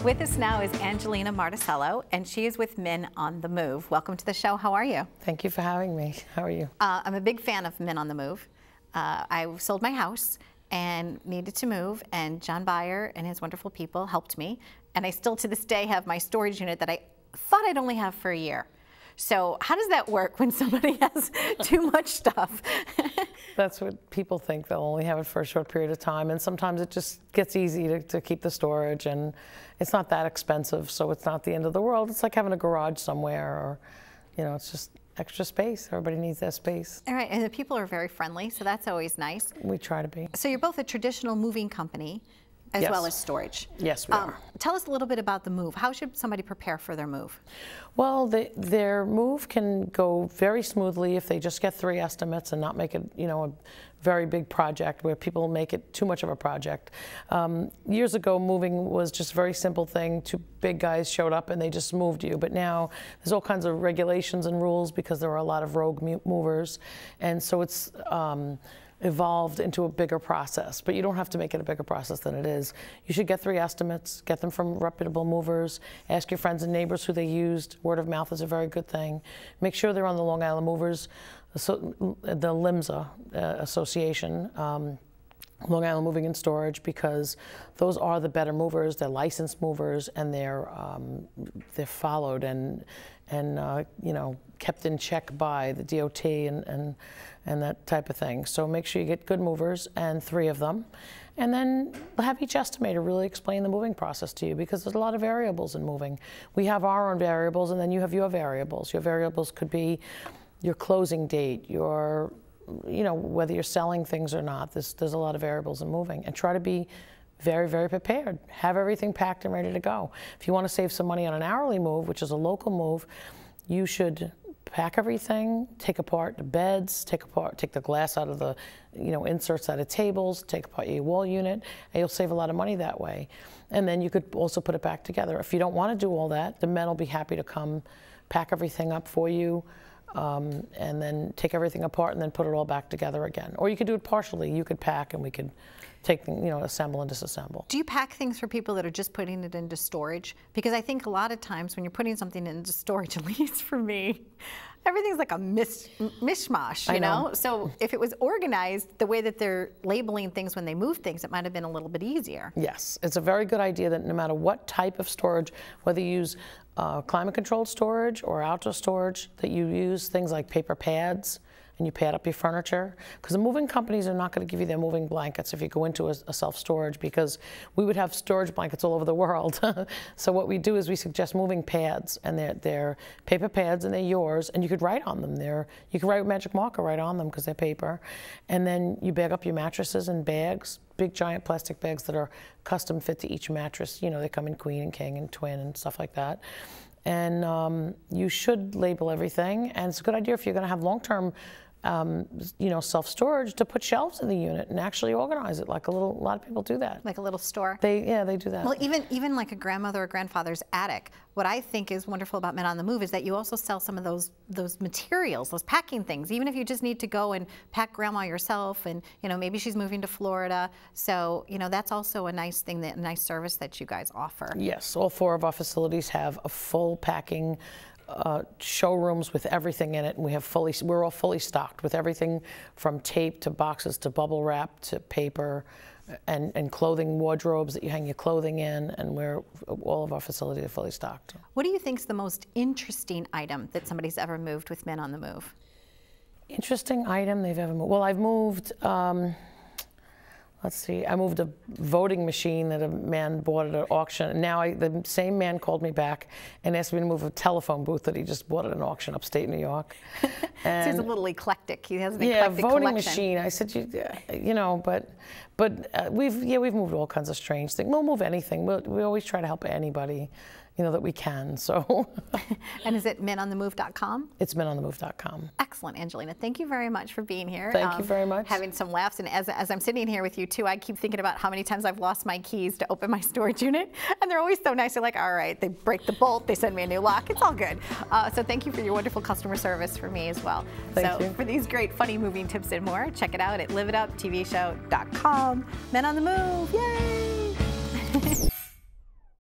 With us now is Angelina Martuscello, and she is with Men on the Move. Welcome to the show. How are you? Thank you for having me. How are you? I'm a big fan of Men on the Move. I sold my house and needed to move, and John Byer and his wonderful people helped me. And I still to this day have my storage unit that I thought I'd only have for a year. So how does that work when somebody has too much stuff? That's what people think. They'll only have it for a short period of time, and sometimes it just gets easy to keep the storage, and it's not that expensive, so it's not the end of the world. It's like having a garage somewhere, or, you know, it's just extra space. Everybody needs that space. All right, and the people are very friendly, so that's always nice. We try to be. So you're both a traditional moving company as Yes. well as storage. Yes, we are. Tell us a little bit about the move. How should somebody prepare for their move? Well, their move can go very smoothly if they just get 3 estimates and not make it, you know, a very big project where people make it too much of a project. Years ago, moving was just a very simple thing. 2 big guys showed up and they just moved you. But now there's all kinds of regulations and rules because there are a lot of rogue movers, and so it's evolved into a bigger process, but you don't have to make it a bigger process than it is. You should get 3 estimates, get them from reputable movers, ask your friends and neighbors who they used. Word of mouth is a very good thing. Make sure they're on the Long Island Movers, the LIMSA Association, Long Island Moving and Storage, because those are the better movers. They're licensed movers, and they're followed and you know, kept in check by the DOT and that type of thing. So make sure you get good movers, and 3 of them, and then have each estimator really explain the moving process to you, because there's a lot of variables in moving. We have our own variables, and then you have your variables. Your variables could be your closing date, your, you know, whether you're selling things or not. There's a lot of variables in moving, and try to be very, very prepared. Have everything packed and ready to go. If you want to save some money on an hourly move, which is a local move, you should pack everything, take apart the beds, take the glass out of the, you know, inserts out of tables, take apart your wall unit, and you'll save a lot of money that way. And then you could also put it back together. If you don't want to do all that, the men will be happy to come pack everything up for you, and then take everything apart and then put it all back together again. Or you could do it partially. You could pack and we could take, you know, assemble and disassemble. Do you pack things for people that are just putting it into storage? Because I think a lot of times when you're putting something into storage, at least for me, everything's like a mishmash, you know? So if it was organized the way that they're labeling things when they move things, it might have been a little bit easier. Yes, it's a very good idea that no matter what type of storage, whether you use climate-controlled storage or outdoor storage, that you use things like paper pads, and you pad up your furniture, because the moving companies are not going to give you their moving blankets if you go into a self-storage, because we would have storage blankets all over the world. So what we do is we suggest moving pads, and they're paper pads, and they're yours, and you could write on them. You can write with magic marker right on them because they're paper, and then you bag up your mattresses in bags, big giant plastic bags that are custom fit to each mattress. You know, they come in queen and king and twin and stuff like that. And you should label everything, and it's a good idea if you're going to have long-term you know, self-storage, to put shelves in the unit and actually organize it like a lot of people do that. Like a little store? Yeah, they do that. Well, even like a grandmother or grandfather's attic, what I think is wonderful about Men on the Move is that you also sell some of those materials, those packing things, even if you just need to go and pack grandma yourself, and, you know, maybe she's moving to Florida. So, you know, that's also a nice thing, a nice service that you guys offer. Yes, all 4 of our facilities have a full packing showrooms with everything in it, and we're all fully stocked with everything from tape to boxes to bubble wrap to paper, and clothing wardrobes that you hang your clothing in, and all of our facilities are fully stocked. What do you think is the most interesting item that somebody's ever moved with Men on the Move? Interesting item they've ever moved? Well, I've moved, let's see, I moved a voting machine that a man bought at an auction. Now the same man called me back and asked me to move a telephone booth that he just bought at an auction upstate New York. And so he's a little eclectic. He has an eclectic voting collection. Machine. I said, you know, but we've moved all kinds of strange things. We'll move anything. We always try to help anybody, you know, that we can. So. And is it menonthemove.com? It's menonthemove.com. Excellent, Angelina. Thank you very much for being here. Thank you very much. Having some laughs, and as I'm sitting here with you too, I keep thinking about how many times I've lost my keys to open my storage unit, and they're always so nice. They're like, all right, they break the bolt, they send me a new lock. It's all good. So thank you for your wonderful customer service for me as well. Thank you. For these great, funny moving tips and more, check it out at liveituptvshow.com. Men on the Move, yay!